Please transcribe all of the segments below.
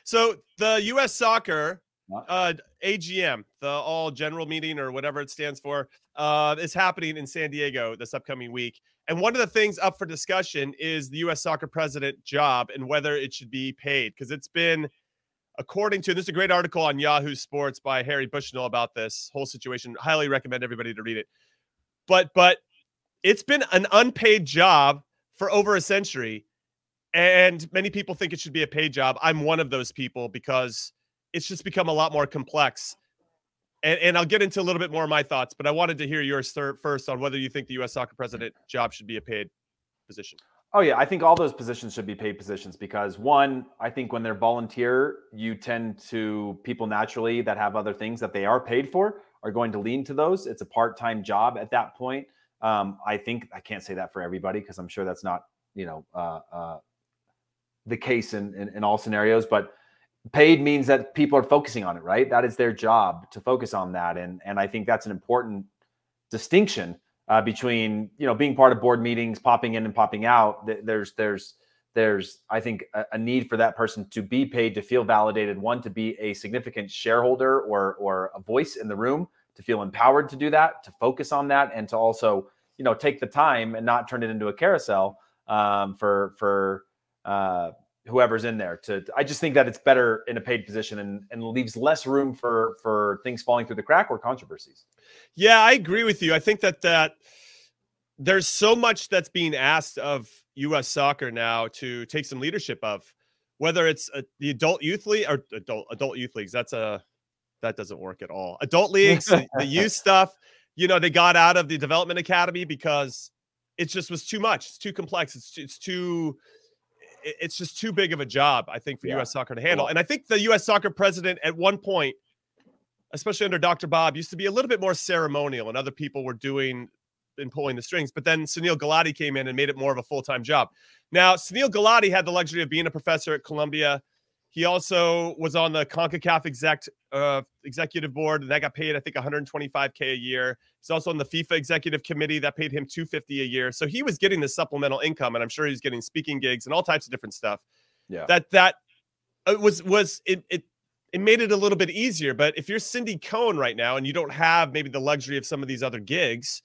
So the U.S. Soccer AGM, the All General Meeting or whatever it stands for, is happening in San Diego this upcoming week. And one of the things up for discussion is the U.S. Soccer president job and whether it should be paid. Because it's been, according to, there's a great article on Yahoo Sports by Harry Bushnell about this whole situation. Highly recommend everybody to read it. But it's been an unpaid job for over a century. And many people think it should be a paid job. I'm one of those people because it's just become a lot more complex. And I'll get into a little bit more of my thoughts, but I wanted to hear yours first on whether you think the U.S. Soccer president job should be a paid position. Oh, yeah. I think all those positions should be paid positions because, one, I think when they're volunteer, you tend to, people naturally that have other things that they are paid for are going to lean to those. It's a part-time job at that point. I think, I can't say that for everybody because I'm sure that's not, the case in all scenarios, but paid means that people are focusing on it, right? That is their job to focus on that. And I think that's an important distinction between, being part of board meetings, popping in and popping out. There's I think a need for that person to be paid, to feel validated, one, to be a significant shareholder or a voice in the room, to feel empowered to do that, to focus on that, and to also, take the time and not turn it into a carousel for whoever's in there. I just think that it's better in a paid position and leaves less room for things falling through the crack or controversies. Yeah, I agree with you. I think that there's so much that's being asked of U.S. Soccer now to take some leadership of, whether it's the adult youth league or adult youth leagues. That doesn't work at all. Adult leagues, the youth stuff. They got out of the development academy because it just was too much. It's too complex. It's just too big of a job, I think, for U.S. Soccer to handle. And I think the U.S. Soccer president at one point, especially under Dr. Bob, used to be a little bit more ceremonial, and other people were doing and pulling the strings. But then Sunil Gulati came in and made it more of a full-time job. Now, Sunil Gulati had the luxury of being a professor at Columbia. He also was on the CONCACAF executive board, and that got paid, I think, $125K a year. He's also on the FIFA executive committee that paid him $250 a year. So he was getting the supplemental income, and I'm sure he's getting speaking gigs and all types of different stuff. Yeah, it made it a little bit easier. But if you're Cindy Cone right now and you don't have maybe the luxury of some of these other gigs,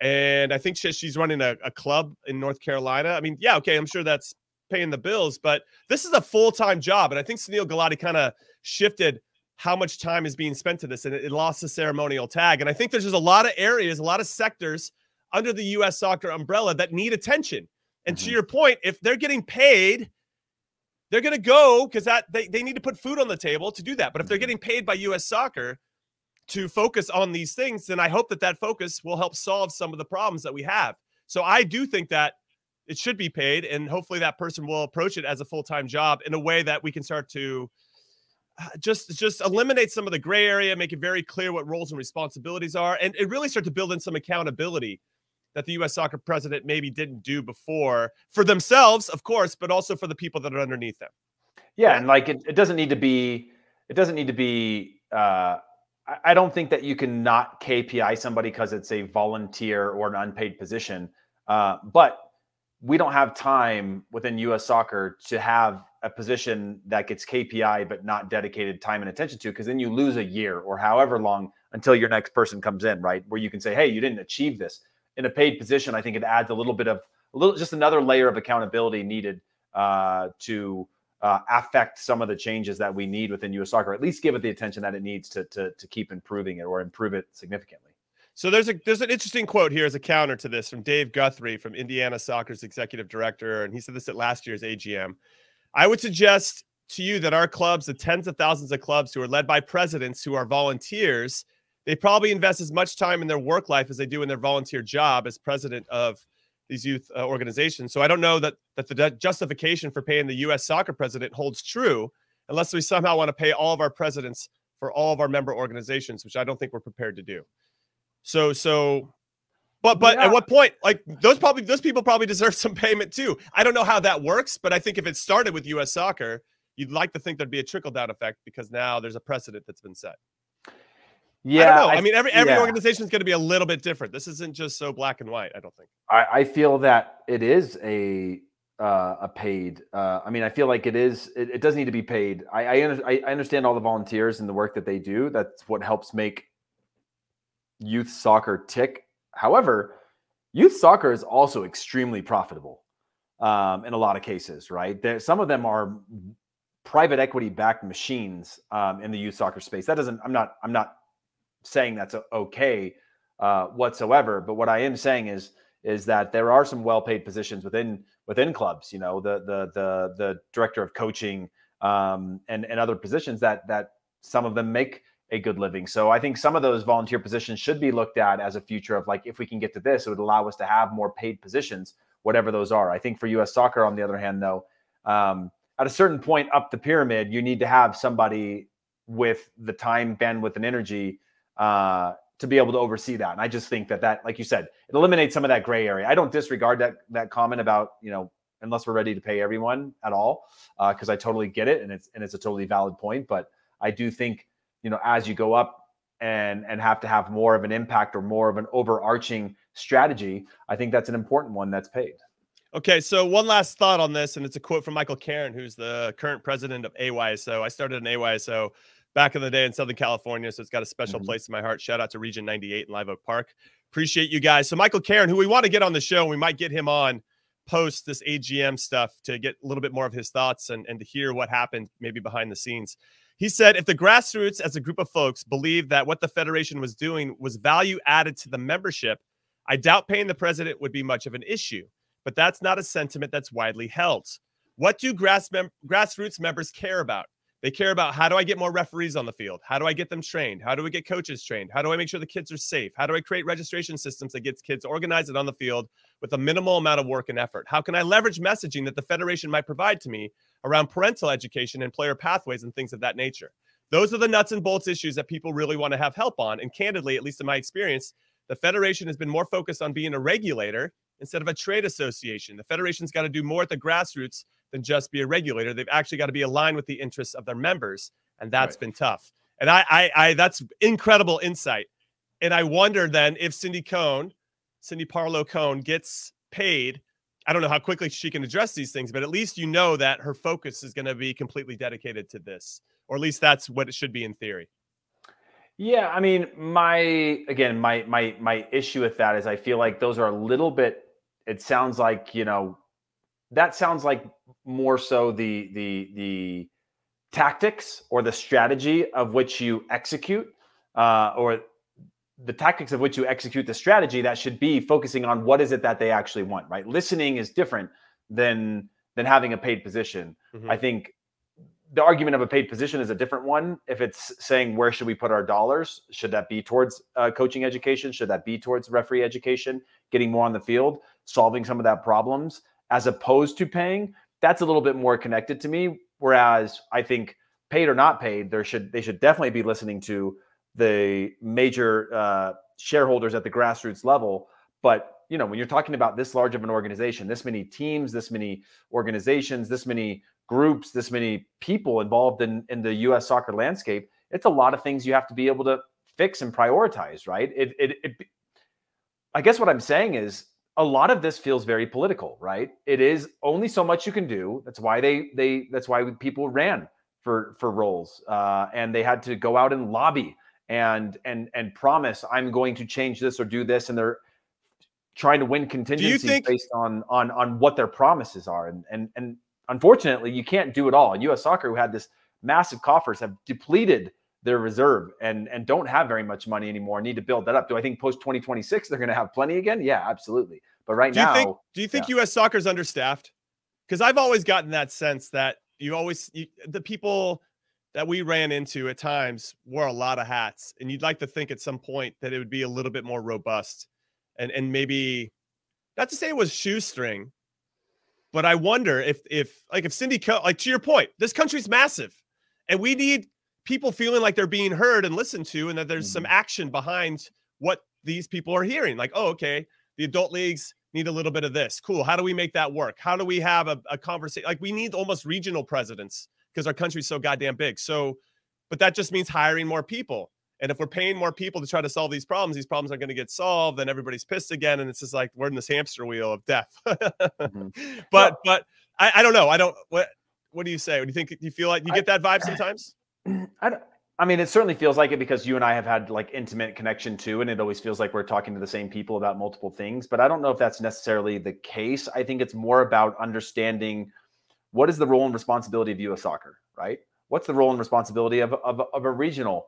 and I think she's running a club in North Carolina. I mean, yeah, okay, I'm sure that's paying the bills, but this is a full-time job. And I think Sunil Gulati kind of shifted how much time is being spent to this, and it lost the ceremonial tag. And I think there's just a lot of areas, a lot of sectors under the U.S. Soccer umbrella that need attention. And to your point, if they're getting paid, they're going to go because they need to put food on the table to do that. But if they're getting paid by U.S. Soccer to focus on these things, then I hope that focus will help solve some of the problems that we have. So I do think that it should be paid, and hopefully that person will approach it as a full-time job in a way that we can start to just eliminate some of the gray area, make it very clear what roles and responsibilities are, and it really start to build in some accountability that the U.S. Soccer president maybe didn't do before, for themselves, of course, but also for the people that are underneath them. Yeah, and like it doesn't need to be. I don't think that you can not KPI somebody because it's a volunteer or an unpaid position, but we don't have time within U.S. Soccer to have a position that gets KPI but not dedicated time and attention to, because then you lose a year or however long until your next person comes in, right? Where you can say, hey, you didn't achieve this. In a paid position, I think it adds just another layer of accountability needed to affect some of the changes that we need within U.S. Soccer, at least give it the attention that it needs to keep improving it or improve it significantly. So there's an interesting quote here as a counter to this from Dave Guthrie, from Indiana Soccer's executive director, and he said this at last year's AGM. I would suggest to you that our clubs, the tens of thousands of clubs who are led by presidents who are volunteers, they probably invest as much time in their work life as they do in their volunteer job as president of these youth organizations. So I don't know that the justification for paying the U.S. Soccer president holds true unless we somehow want to pay all of our presidents for all of our member organizations, which I don't think we're prepared to do. But yeah. At what point, like those people probably deserve some payment too. I don't know how that works, but I think if it started with U.S. Soccer, you'd like to think there'd be a trickle-down effect because now there's a precedent that's been set. Yeah, I don't know. I mean, every organization is going to be a little bit different. This isn't just so black and white, I don't think. I feel that it is a a paid. I mean, I feel like it does need to be paid. I understand all the volunteers and the work that they do. That's what helps make youth soccer tick. However, youth soccer is also extremely profitable in a lot of cases, right? Some of them are private equity backed machines in the youth soccer space. That doesn't, I'm not saying that's okay whatsoever. But what I am saying is that there are some well-paid positions within clubs, you know, the director of coaching and other positions that some of them make a good living. So I think some of those volunteer positions should be looked at as a future of, like, if we can get to this, it would allow us to have more paid positions, whatever those are. I think for US soccer, on the other hand, though, at a certain point up the pyramid, you need to have somebody with the time, bandwidth, and energy to be able to oversee that. And I just think that, like you said, it eliminates some of that gray area. I don't disregard that comment about, you know, unless we're ready to pay everyone at all, because I totally get it, and it's a totally valid point. But I do think, you know, as you go up and have to have more of an impact or more of an overarching strategy, I think that's an important one that's paid. Okay, so one last thought on this, and it's a quote from Michael Caron, who's the current president of AYSO. I started an AYSO back in the day in Southern California, so it's got a special place in my heart. Shout out to Region 98 in Live Oak Park. Appreciate you guys. So Michael Caron, who we want to get on the show, we might get him on post this AGM stuff to get a little bit more of his thoughts and to hear what happened maybe behind the scenes. He said, if the grassroots as a group of folks believed that what the Federation was doing was value added to the membership, I doubt paying the president would be much of an issue. But that's not a sentiment that's widely held. What do grassroots members care about? They care about, how do I get more referees on the field? How do I get them trained? How do we get coaches trained? How do I make sure the kids are safe? How do I create registration systems that gets kids organized and on the field with a minimal amount of work and effort? How can I leverage messaging that the Federation might provide to me around parental education and player pathways and things of that nature? Those are the nuts and bolts issues that people really want to have help on. And candidly, at least in my experience, the Federation has been more focused on being a regulator instead of a trade association. The Federation's got to do more at the grassroots than just be a regulator. They've actually got to be aligned with the interests of their members, and that's been tough. And I that's incredible insight. And I wonder then if Cindy Parlow Cone gets paid. I don't know how quickly she can address these things, but at least you know that her focus is going to be completely dedicated to this, or at least that's what it should be in theory. Yeah, I mean, my issue with that is I feel like those are a little bit, it sounds like, you know, that sounds like more so the tactics or the strategy of which you execute, or the tactics of which you execute the strategy that should be focusing on what is it that they actually want, right? Listening is different than having a paid position. I think the argument of a paid position is a different one. If it's saying, where should we put our dollars? Should that be towards coaching education? Should that be towards referee education, getting more on the field, solving some of that problems, as opposed to paying? That's a little bit more connected to me. Whereas I think paid or not paid, they should definitely be listening to the major shareholders at the grassroots level. But, you know, when you're talking about this large of an organization, this many teams, this many organizations, this many groups, this many people involved in the US soccer landscape, it's a lot of things you have to be able to fix and prioritize, right? I guess what I'm saying is a lot of this feels very political, right? It is only so much you can do. That's why that's why people ran for roles, and they had to go out and lobby and promise, I'm going to change this or do this, and they're trying to win contingencies based on what their promises are. And unfortunately, you can't do it all. And US Soccer, who had this massive coffers, have depleted their reserve and don't have very much money anymore, need to build that up. Do I think post 2026 they're going to have plenty again? Yeah, absolutely. But right now, do you think US Soccer is understaffed? Because I've always gotten that sense that the people that we ran into at times wore a lot of hats, and you'd like to think at some point that it would be a little bit more robust, and maybe, not to say it was shoestring, but I wonder if Cindy, like, to your point, this country's massive, and we need people feeling like they're being heard and listened to, and that there's some action behind what these people are hearing. Like, oh, okay, the adult leagues need a little bit of this. Cool. How do we make that work? How do we have a conversation? Like, we need almost regional presidents because our country's so goddamn big. So, but that just means hiring more people. And if we're paying more people to try to solve these problems aren't going to get solved. Then everybody's pissed again. And it's just like, we're in this hamster wheel of death. But I don't know. What do you say? Do you feel like you get that vibe sometimes? I mean, it certainly feels like it because you and I have had like intimate connection too. And it always feels like we're talking to the same people about multiple things, but I don't know if that's necessarily the case. I think it's more about understanding what is the role and responsibility of U.S. soccer, right? What's the role and responsibility of a regional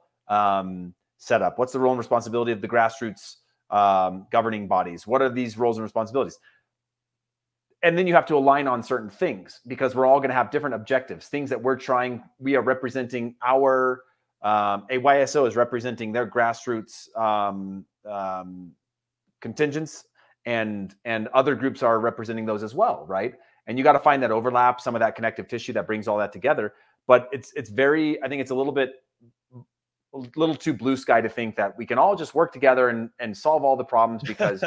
setup? What's the role and responsibility of the grassroots governing bodies? What are these roles and responsibilities? And then you have to align on certain things because we're all going to have different objectives, things that we are representing our, AYSO is representing their grassroots contingents and other groups are representing those as well, right? And you got to find that overlap, some of that connective tissue that brings all that together. But I think it's a little too blue sky to think that we can all just work together and solve all the problems because,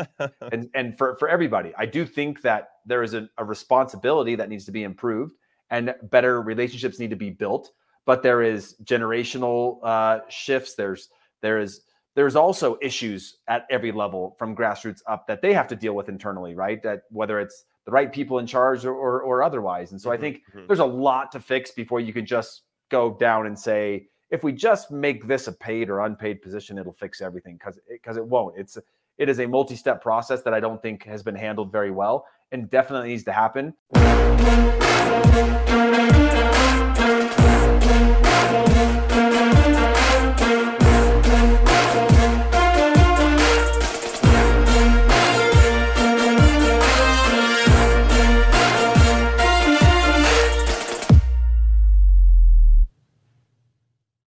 and for everybody, I do think that there is a responsibility that needs to be improved and better relationships need to be built, but there is generational shifts. There's also issues at every level from grassroots up that they have to deal with internally, right? That whether it's the right people in charge or otherwise. And so I think there's a lot to fix before you can just go down and say, if we just make this a paid or unpaid position, it'll fix everything, because it won't. It is a multi-step process that I don't think has been handled very well and definitely needs to happen.